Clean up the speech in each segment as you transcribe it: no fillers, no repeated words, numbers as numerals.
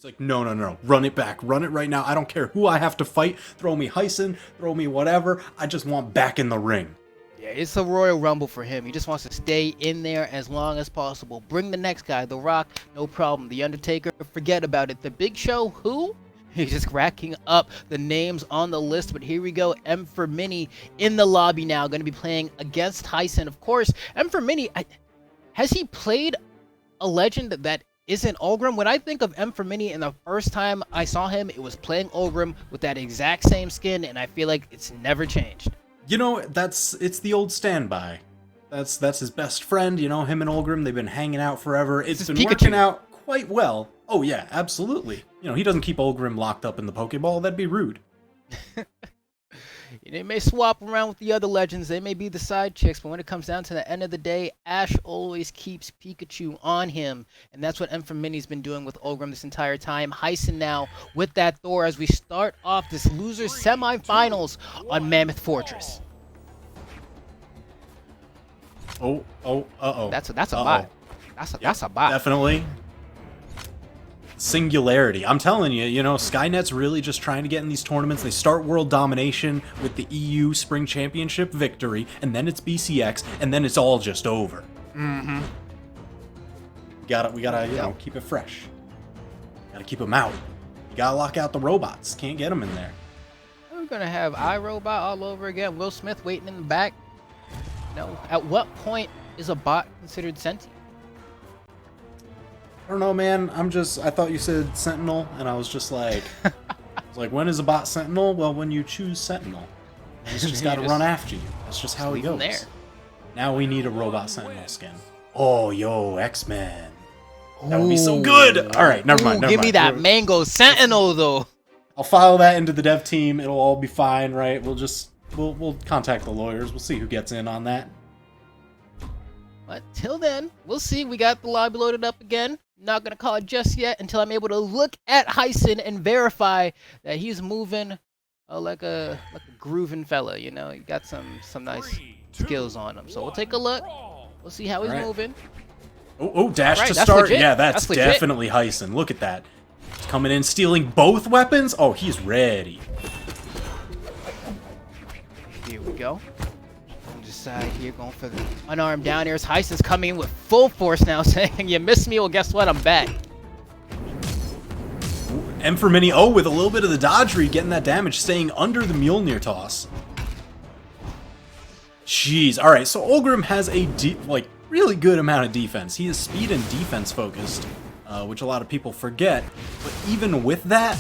like, no, no, no, run it back. Run it right now. I don't care who I have to fight. Throw me Hysen, throw me whatever. I just want back in the ring. Yeah, it's a Royal Rumble for him. He just wants to stay in there as long as possible. Bring the next guy, The Rock, no problem. The Undertaker, forget about it. The Big Show, who? He's just racking up the names on the list, but here we go. M for Mini in the lobby now, going to be playing against Hysen. Of course, M for Mini, has he played a legend that isn't Ulgrim? When I think of M for Mini, and the first time I saw him, it was playing Ulgrim with that exact same skin, and I feel like it's never changed. You know, it's the old standby. That's his best friend, you know, him and Ulgrim, they've been hanging out forever. It's been working out quite well. Oh yeah, absolutely. You know, he doesn't keep Ulgrim locked up in the Pokeball, that'd be rude. They may swap around with the other legends, they may be the side chicks, but when it comes down to the end of the day, Ash always keeps Pikachu on him, and that's what M for Mini's been doing with Ulgrim this entire time. Hysen now with that Thor as we start off this losers semifinals on Mammoth Fortress. Uh-oh. That's a bot. That's a bot. Definitely. Singularity. I'm telling you, you know, Skynet's really just trying to get in these tournaments. They start world domination with the EU Spring Championship victory, and then it's BCX, and then it's all just over. Mm-hmm. We gotta, you know, keep it fresh. Gotta keep them out. You gotta lock out the robots. Can't get them in there. We're gonna have iRobot all over again. Will Smith waiting in the back. No. At what point is a bot considered sentient? I don't know, man. I thought you said Sentinel, and I was just like, when is a bot Sentinel? Well, when you choose Sentinel. He's just got to run after you. That's just how he goes. There. Now we need a robot Sentinel skin. Oh, yo, X-Men. That would be so good. All right, never mind. Give me that Mango Sentinel, though. I'll file that into the dev team. It'll all be fine, right? We'll contact the lawyers. We'll see who gets in on that. But till then, we'll see. We got the lobby loaded up again. Not gonna call it just yet until I'm able to look at Hysen and verify that he's moving like a grooving fella. You know, he got some nice skills on him. So we'll take a look. We'll see how he's moving. Oh, dash to start. Legit. Yeah, that's definitely Hysen. Look at that. He's coming in, stealing both weapons. Oh, he's ready. Here we go. Side here, going for the unarmed down airs. Hysen's coming in with full force now, saying, you missed me, well, guess what? I'm back. M for Mini, with a little bit of the dodge read, getting that damage, staying under the Mjolnir toss. Jeez. All right, so Ulgrim has a really good amount of defense. He is speed and defense focused, which a lot of people forget. But even with that,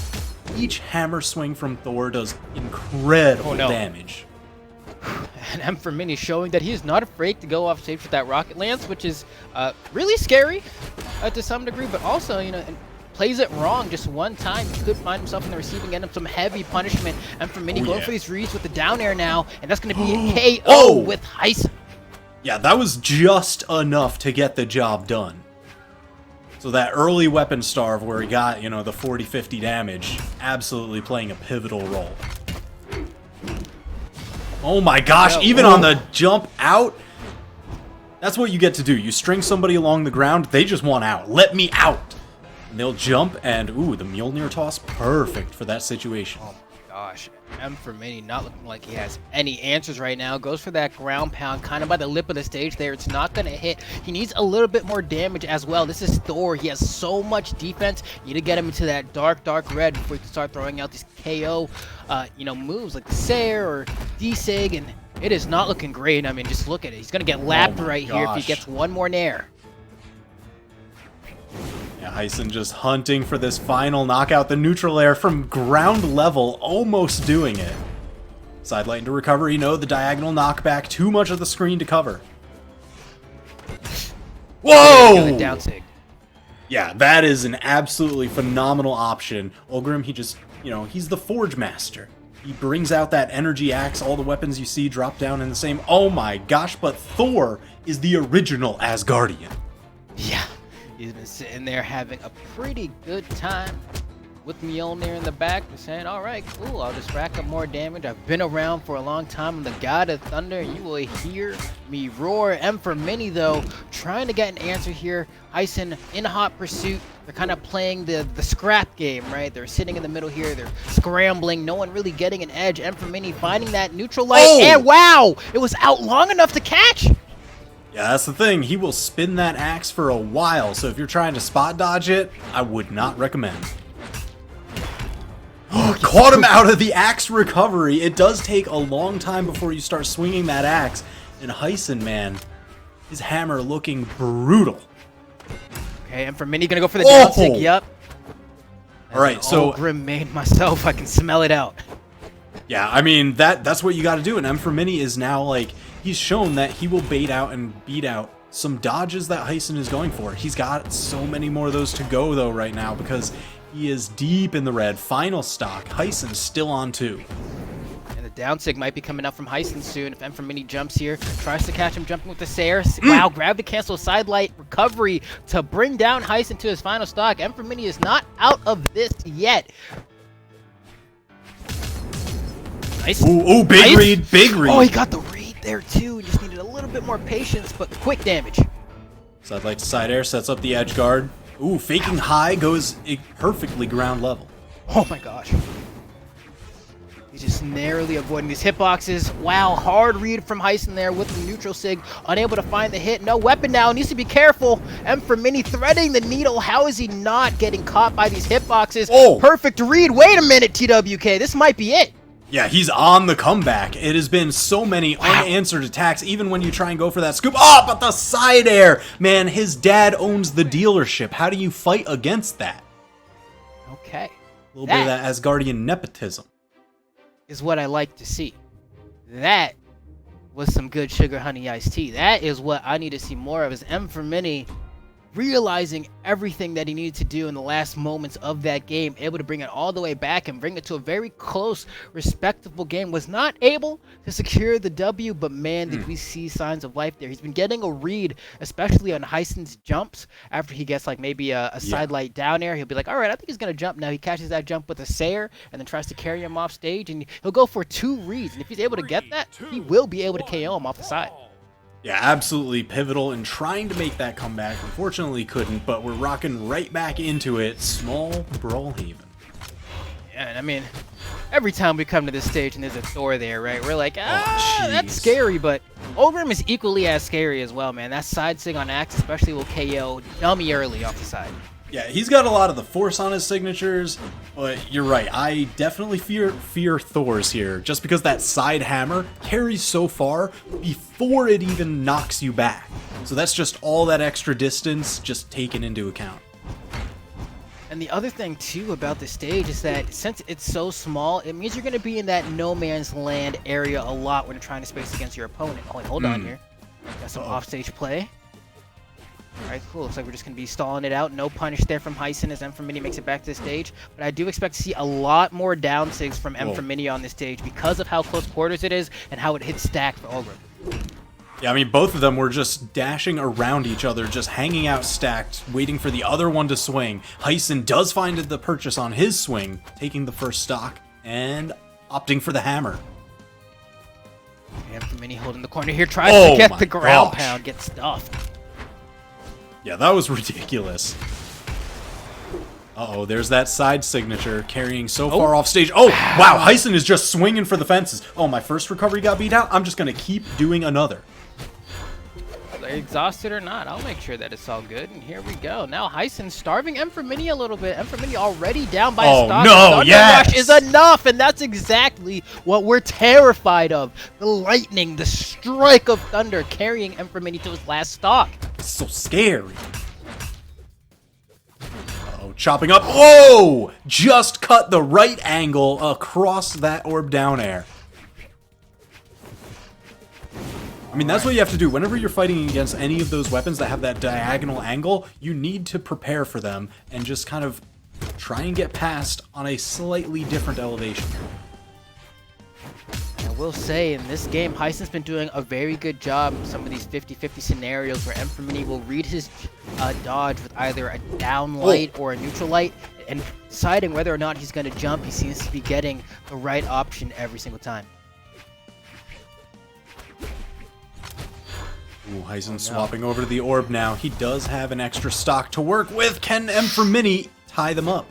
each hammer swing from Thor does incredible damage. And M for Mini showing that he is not afraid to go off stage with that rocket lance, which is really scary to some degree, but also, you know, plays it wrong just one time. He could find himself in the receiving end of some heavy punishment. M for Mini going for these reads with the down air now, and that's going to be a KO with Hysen. Yeah, that was just enough to get the job done. So that early weapon starve where he got, you know, the 40-50 damage, absolutely playing a pivotal role. Oh my gosh, even on the jump out, that's what you get to do. You string somebody along the ground, they just want out. Let me out. And they'll jump, and ooh, the Mjolnir toss, perfect for that situation. Oh my gosh, M for Mini not looking like he has any answers right now. Goes for that ground pound, kind of by the lip of the stage there. It's not going to hit. He needs a little bit more damage as well. This is Thor. He has so much defense. You need to get him into that dark red before he can start throwing out these KO moves like Sair or D-Sig, and it is not looking great. I mean, just look at it. He's going to get lapped here if he gets one more nair. Yeah, Hysen just hunting for this final knockout. The neutral air from ground level, almost doing it. Side light into recovery, no, the diagonal knockback, too much of the screen to cover. Whoa! Down sig. Yeah, that is an absolutely phenomenal option. Ulgrim, he just, you know, he's the Forge Master. He brings out that energy axe, all the weapons you see drop down in the same. Oh my gosh, but Thor is the original Asgardian. Yeah, he's been sitting there having a pretty good time. with Mjolnir in the back, just saying, all right, cool, I'll just rack up more damage. I've been around for a long time. I'm the god of thunder. You will hear me roar. M for Mini, though, trying to get an answer here. Hysen in hot pursuit. They're kind of playing the scrap game, right? They're sitting in the middle here. They're scrambling. No one really getting an edge. M for Mini finding that neutral light. Oh! And wow, it was out long enough to catch. Yeah, that's the thing. He will spin that axe for a while, so if you're trying to spot dodge it, I would not recommend. Caught him out of the axe recovery. It does take a long time before you start swinging that axe. And Hysen, man, his hammer looking brutal. Okay, and for Mini gonna go for the down sig. Yep. All right, so Grim made myself. I can smell it out. Yeah, I mean that's what you got to do. And M for Mini is now like he's shown that he will bait out and beat out some dodges that Hysen is going for. He's got so many more of those to go though right now because he is deep in the red. Final stock. Hysen's still on 2. And the down sig might be coming up from Hysen soon. If M for Mini jumps here, tries to catch him jumping with the Sayer. Wow, grab to cancel side light recovery to bring down Hysen to his final stock. M for Mini is not out of this yet. Nice. Ooh, big read, big read. Oh, he got the read there too. Just needed a little bit more patience, but quick damage. Side light to side air, sets up the edge guard. Ooh, faking high goes perfectly ground level. Oh my gosh. He's just narrowly avoiding these hitboxes. Wow, hard read from Hysen there with the neutral sig. Unable to find the hit. No weapon now. Needs to be careful. M for Mini threading the needle. How is he not getting caught by these hitboxes? Oh! Perfect read. Wait a minute, TWK. This might be it. Yeah, he's on the comeback. It has been so many unanswered attacks, even when you try and go for that scoop. Oh, but the side air! Man, his dad owns the dealership. How do you fight against that? Okay. A little bit of that Asgardian nepotism. Is what I like to see. That was some good sugar honey iced tea. That is what I need to see more of, is M for Mini realizing everything that he needed to do in the last moments of that game, able to bring it all the way back and bring it to a very close, respectable game. Was not able to secure the W, but man, did we see signs of life there. He's been getting a read, especially on Hysen's jumps, after he gets like maybe a side light down air. He'll be like, all right, I think he's going to jump now. He catches that jump with a Sayer and then tries to carry him off stage, and he'll go for 2 reads. And if he's able to get that, he will be able to KO him off the side. Yeah, absolutely pivotal in trying to make that comeback. Unfortunately couldn't, but we're rocking right back into it. Small Brawlhalla. Yeah, and I mean, every time we come to this stage and there's a Thor there, right, we're like, that's scary, but Ogrim is equally as scary as well, man. That side sig on Axe especially will KO dummy early off the side. Yeah, he's got a lot of the force on his signatures, but you're right. I definitely fear Thor's here, just because that side hammer carries so far before it even knocks you back. So that's just all that extra distance just taken into account. And the other thing, too, about the stage is that since it's so small, it means you're going to be in that no man's land area a lot when you're trying to space against your opponent. Oh, wait, hold on here. Got some offstage play. Alright, cool. Looks like we're just going to be stalling it out. No punish there from Hysen as M for Mini makes it back to the stage. But I do expect to see a lot more down sigs from M for Mini on this stage because of how close quarters it is and how it hits stack for Ogrim. Yeah, I mean, both of them were just dashing around each other, just hanging out stacked, waiting for the other one to swing. Hysen does find the purchase on his swing, taking the first stock and opting for the hammer. M for Mini holding the corner here, tries to get the ground pound, get stuffed. Yeah, that was ridiculous. Uh-oh, there's that side signature carrying so far off stage. Oh, wow, Hysen is just swinging for the fences. Oh, my first recovery got beat out. I'm just going to keep doing another. Exhausted or not, I'll make sure that it's all good. And here we go. Now Hysen starving M for Mini a little bit. M for Mini already down by a stock. No, yes! Rush is enough, and that's exactly what we're terrified of. The lightning, the strike of thunder carrying M for Mini to his last stock. It's so scary. Uh-oh, chopping up. Whoa! Just cut the right angle across that orb down air. I mean, that's what you have to do. Whenever you're fighting against any of those weapons that have that diagonal angle, you need to prepare for them and just kind of try and get past on a slightly different elevation. I will say, in this game, Hysen's been doing a very good job in some of these 50-50 scenarios where M for Mini will read his dodge with either a down light or a neutral light. and deciding whether or not he's going to jump. He seems to be getting the right option every single time. Ooh, Hysen swapping over to the orb now. He does have an extra stock to work with. Can Mini tie them up?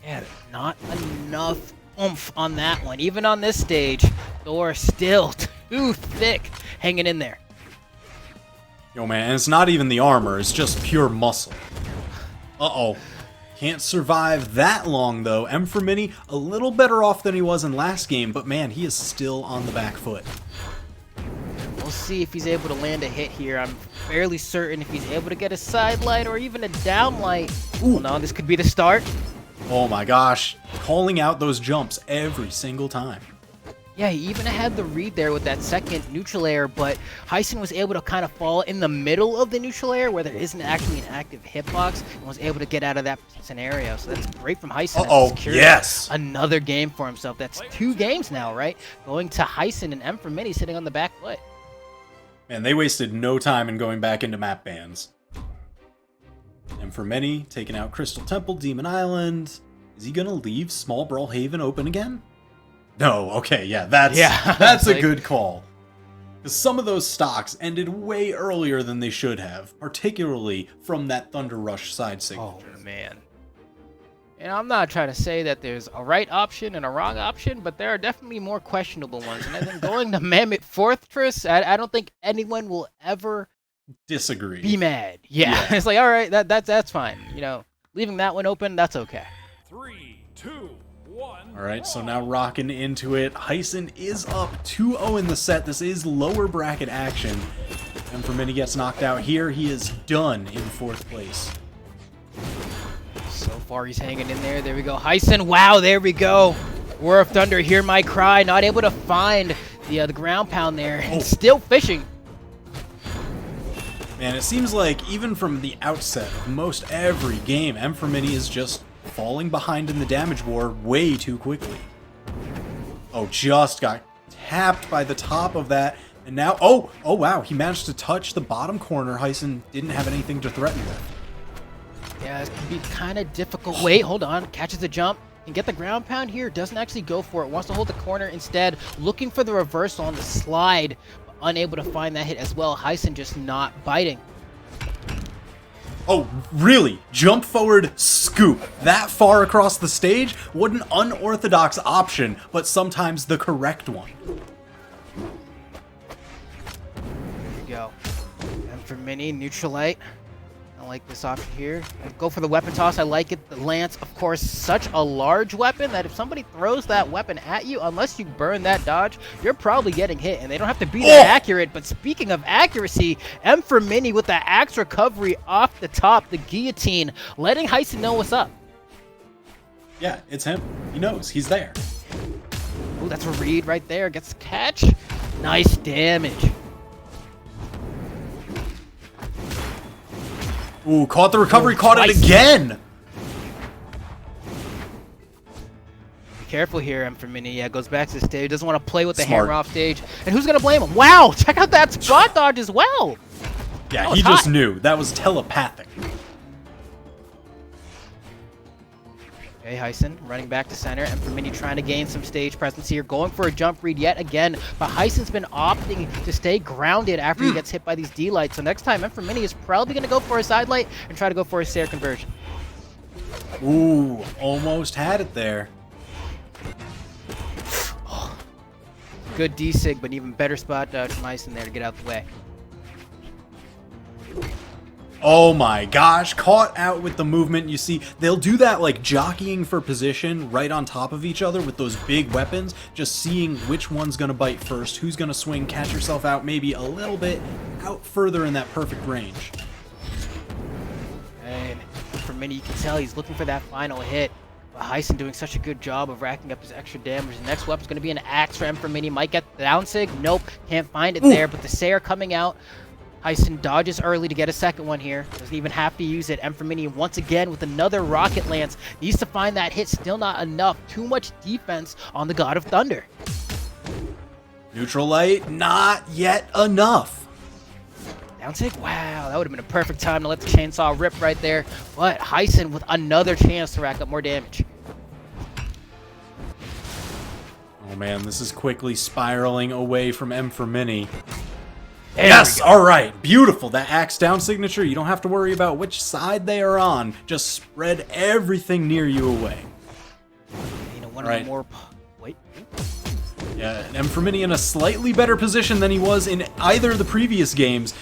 Yeah, not enough oomph on that one. Even on this stage, Thor still too thick hanging in there. Yo, man, and it's not even the armor. It's just pure muscle. Uh-oh. Can't survive that long, though. Mini, a little better off than he was in last game, but man, he is still on the back foot. We'll see if he's able to land a hit here. I'm fairly certain if he's able to get a side light or even a down light. Ooh, no, this could be the start. Oh my gosh. Calling out those jumps every single time. Yeah, he even had the read there with that second neutral air, but Hysen was able to kind of fall in the middle of the neutral air where there isn't actually an active hitbox and was able to get out of that scenario. So that's great from Hysen. Uh-oh, yes! Another game for himself. That's 2 games now, right? Going to Hysen and Mini sitting on the back foot. Man, they wasted no time in going back into map bans. Mini taking out Crystal Temple, Demon Island. Is he gonna leave Small Brawlhaven open again? No, okay, yeah, that's a good call. Because some of those stocks ended way earlier than they should have, particularly from that Thunder Rush side signature. Oh, man. And I'm not trying to say that there's a right option and a wrong option, but there are definitely more questionable ones. And I think going to Mammoth Fortress, I don't think anyone will ever disagree. Be mad. Yeah. It's like, all right, that's fine. You know, leaving that one open, that's okay. 3, 2, 1. All right, so now rocking into it. Hysen is up 2-0 in the set. This is lower bracket action. Mini gets knocked out here. He is done in 4th place. So far, he's hanging in there. There we go. Hysen, wow, there we go. War of Thunder, hear my cry. Not able to find the ground pound there. And still fishing. Man, it seems like even from the outset of most every game, Mini is just falling behind in the damage war way too quickly. Oh, just got tapped by the top of that. And now, oh wow, he managed to touch the bottom corner. Hysen didn't have anything to threaten with. Yeah, it can be kind of difficult. Wait, hold on. Catches the jump. Can get the ground pound here. Doesn't actually go for it. Wants to hold the corner instead. Looking for the reversal on the slide. But unable to find that hit as well. Hysen just not biting. Oh, really? Jump forward, scoop. That far across the stage? What an unorthodox option, but sometimes the correct one. There you go. And for Mini, neutral light. I like this option here. Go for the weapon toss. I like it. The lance, of course, such a large weapon that if somebody throws that weapon at you, unless you burn that dodge, you're probably getting hit. And they don't have to be that accurate. But speaking of accuracy, Mini with the axe recovery off the top, the guillotine, letting Hysen know what's up. Yeah, it's him. He knows. He's there. Ooh, that's a read right there. Gets the catch. Nice damage. Ooh, caught the recovery, caught it again! Be careful here, Mini. Yeah, goes back to the stage. Doesn't want to play with the hammer off stage. And who's going to blame him? Wow, check out that spot dodge as well! Yeah, he just knew. That was telepathic. Okay, Hysen running back to center. Mini trying to gain some stage presence here. Going for a jump read yet again. But Hysen's been opting to stay grounded after he gets hit by these D-lights. So next time, Mini is probably going to go for a side light and try to go for a Sair conversion. Ooh, almost had it there. Good D-sig, but even better spot dodge from Hysen there to get out the way. Oh my gosh, caught out with the movement. You see, they'll do that like jockeying for position right on top of each other with those big weapons, just seeing which one's going to bite first, who's going to swing, catch yourself out maybe a little bit out further in that perfect range. And for Mini, you can tell he's looking for that final hit. But Hysen doing such a good job of racking up his extra damage. The next weapon's going to be an axe for Mini. Might get the down sig. Nope, can't find it there. But the Sair coming out. Hysen dodges early to get a second one here. Doesn't even have to use it. Mini once again with another rocket lance. Needs to find that hit. Still not enough. Too much defense on the God of Thunder. Neutral light, not yet enough. Down tick? Wow, that would have been a perfect time to let the chainsaw rip right there. But Hysen with another chance to rack up more damage. Oh man, this is quickly spiraling away from M for Mini. There Yes, all right, beautiful. That axe down signature, you don't have to worry about which side they are on. Just spread everything near you away. You know, one Right. of the more... Wait. Yeah, and M for Mini in a slightly better position than he was in either of the previous games.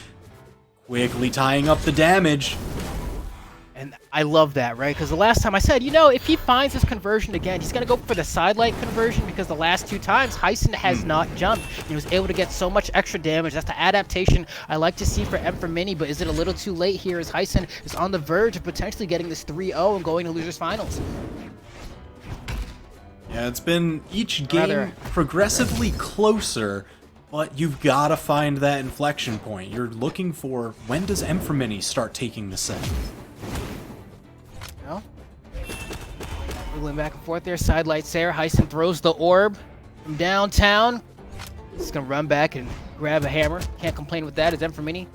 Quickly tying up the damage. And I love that, right? Because the last time I said, you know, if he finds this conversion again, he's going to go for the sidelight conversion because the last 2 times, Hysen has not jumped. He was able to get so much extra damage. That's the adaptation I like to see for M for Mini, but is it a little too late here as Hysen is on the verge of potentially getting this 3-0 and going to losers finals? Yeah, it's been each game progressively closer, but you've got to find that inflection point. You're looking for, when does M for Mini start taking the set? No. Wiggling back and forth there. Sidelight Sarah. Hysen throws the orb from downtown. He's going to run back and grab a hammer. Can't complain with that. It's M for Mini.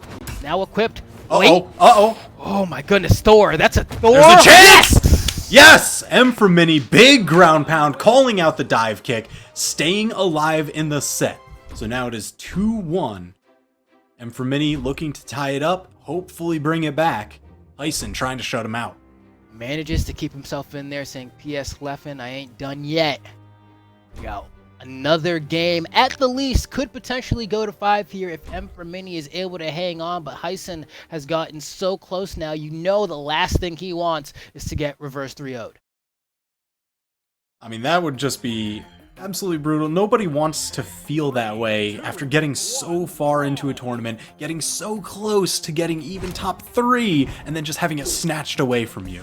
Now equipped. Wait. Oh my goodness, Thor. That's a Thor. There's a chance! Yes! M for Mini, big ground pound, calling out the dive kick, staying alive in the set. So now it is 2-1. M for Mini looking to tie it up, hopefully bring it back. Hysen trying to shut him out. Manages to keep himself in there saying, P.S. Leffen, I ain't done yet. We got another game. At the least, could potentially go to 5 here if M for Mini is able to hang on, but Hysen has gotten so close now. You know the last thing he wants is to get reverse 3-0'd. I mean, that would just be absolutely brutal. Nobody wants to feel that way after getting so far into a tournament, getting so close to getting even top 3, and then just having it snatched away from you.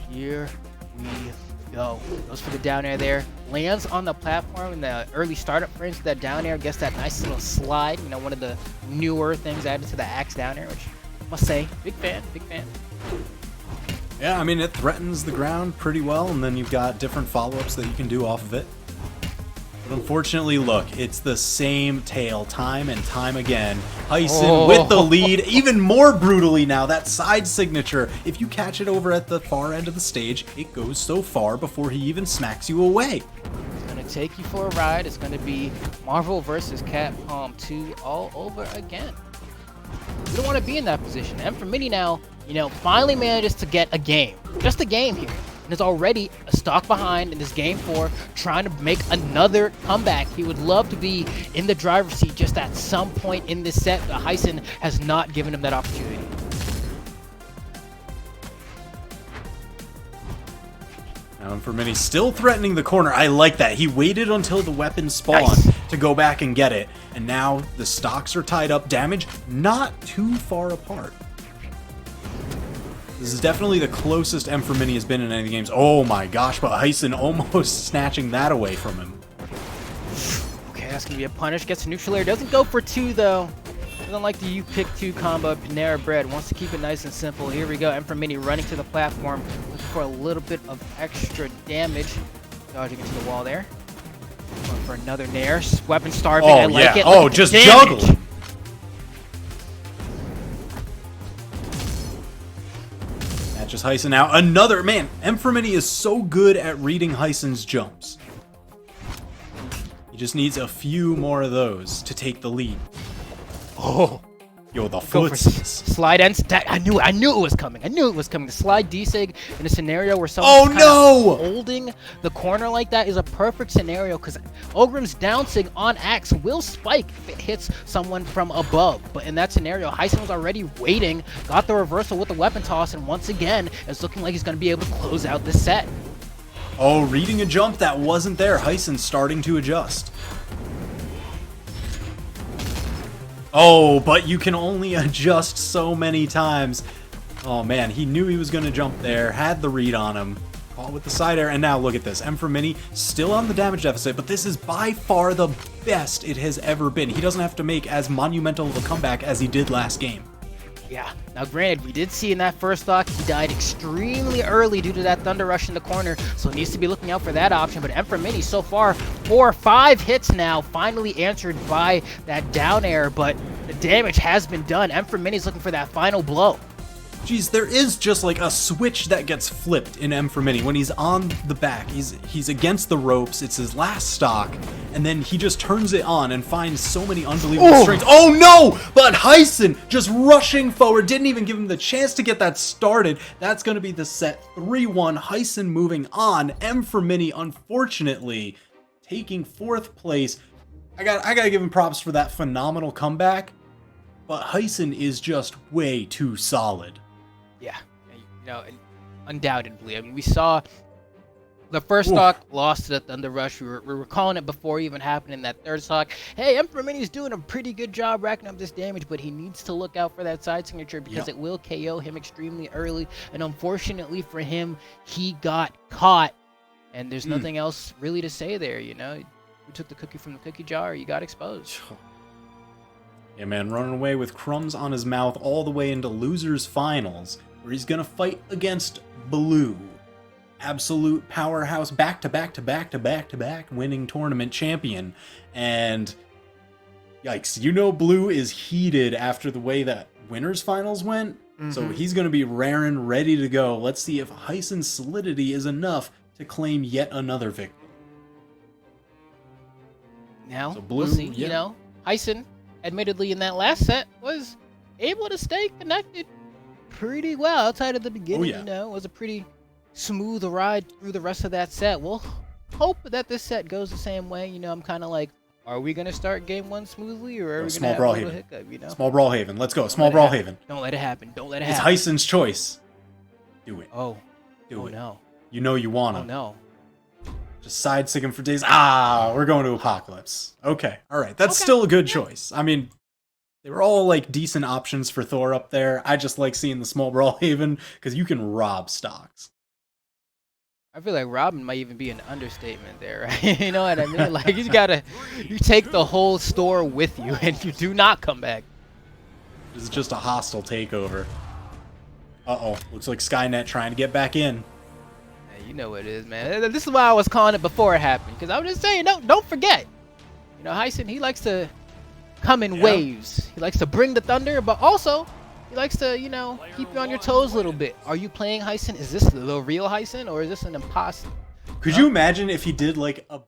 Here we go. Goes for the down air there. Lands on the platform in the early startup frames of that down air. Gets that nice little slide. You know, one of the newer things added to the axe down air, which I must say, big fan, big fan. Yeah, I mean, it threatens the ground pretty well, and then you've got different follow-ups that you can do off of it. But unfortunately, look, it's the same tale time and time again. Hysen with the lead, even more brutally now, that side signature. If you catch it over at the far end of the stage, it goes so far before he even smacks you away. It's going to take you for a ride. It's going to be Marvel versus Capcom 2 all over again. You don't want to be in that position. M for Mini now, you know, finally manages to get a game. Just a game here. And is already a stock behind in this game 4, trying to make another comeback. He would love to be in the driver's seat just at some point in this set, but Hysen has not given him that opportunity. Now M for Mini still threatening the corner. I like that. He waited until the weapon spawned to go back and get it. And now the stocks are tied up. Damage not too far apart. This is definitely the closest M for Mini has been in any of the games. Oh my gosh, but Hysen almost snatching that away from him. Okay, that's going to be a punish. Gets a neutral air. Doesn't go for 2, though. Doesn't like the you pick 2 combo. Panera Bread wants to keep it nice and simple. Here we go. M for Mini running to the platform. Looking for a little bit of extra damage. Dodging into the wall there. Going for another nair. Weapon starving. I like it. Oh, just juggling. Just Hysen now. Another, man, M for Mini is so good at reading Hysen's jumps. He just needs a few more of those to take the lead. Oh, yo, the footsies. Slide ends. I knew it was coming. I knew it was coming. The slide desig in a scenario where someone's holding the corner like that is a perfect scenario because Ogrim's downsig on axe will spike if it hits someone from above. But in that scenario, Hysen was already waiting, got the reversal with the weapon toss, and once again, it's looking like he's going to be able to close out this set. Oh, reading a jump that wasn't there. Hysen starting to adjust. Oh, but you can only adjust so many times. Oh man, he knew he was going to jump there, had the read on him, caught with the side air, and now look at this. M for Mini still on the damage deficit, but this is by far the best it has ever been. He doesn't have to make as monumental of a comeback as he did last game. Yeah, now granted, we did see in that first stock, he died extremely early due to that Thunder Rush in the corner, so he needs to be looking out for that option, but M for Mini so far 4 or 5 hits now, finally answered by that down air, but the damage has been done. M for Mini's looking for that final blow. Geez, there is just like a switch that gets flipped in M for Mini. When he's on the back, he's against the ropes, it's his last stock, and then he just turns it on and finds so many unbelievable strings. Oh no! But Hysen just rushing forward, didn't even give him the chance to get that started. That's going to be the set 3-1. Hysen moving on. M for Mini, unfortunately, taking 4th place. I gotta give him props for that phenomenal comeback, but Hysen is just way too solid. Yeah, you know, undoubtedly. I mean, we saw the first stock lost to the Thunder Rush. We were calling it before it even happened in that 3rd stock. Hey, Emperor Mini's doing a pretty good job racking up this damage, but he needs to look out for that side signature because it will KO him extremely early. And unfortunately for him, he got caught. And there's nothing else really to say there, you know. You took the cookie from the cookie jar, you got exposed. Yeah, man, running away with crumbs on his mouth all the way into losers finals, where he's gonna fight against Blue, absolute powerhouse, back-to-back winning tournament champion. And yikes, you know Blue is heated after the way that winners finals went, so he's gonna be raring, ready to go. Let's see if Hysen's solidity is enough to claim yet another victory. Now, so Blue, we'll see. You know, Hysen, admittedly in that last set, was able to stay connected pretty well outside of the beginning. You know, it was a pretty smooth ride through the rest of that set. We'll hope that this set goes the same way. You know, I'm kind of like, are we gonna start game 1 smoothly, or are we gonna have a little hiccup? You know, Small Brawlhaven. Let's go. Small Brawlhaven. Don't let it happen. Don't let it happen. It's Hysen's choice. Do it. Do it. No. You know you want him. Oh no. Just side stick him for days. Ah, we're going to Apocalypse. Okay, all right. That's still a good choice. I mean, they were all like decent options for Thor up there. I just like seeing the Small Brawlhaven because you can rob stocks. I feel like Robin might even be an understatement there, right? You know what I mean? Like, you take the whole store with you and you do not come back. This is just a hostile takeover. Uh-oh, looks like Skynet trying to get back in. You know what it is, man. This is why I was calling it before it happened, because I was just saying, don't forget. You know, Hysen, he likes to come in waves. He likes to bring the thunder, but also he likes to, you know, keep you on your toes a little bit. Are you playing Hysen? Is this the real Hysen, or is this an imposter? Could you imagine if he did like a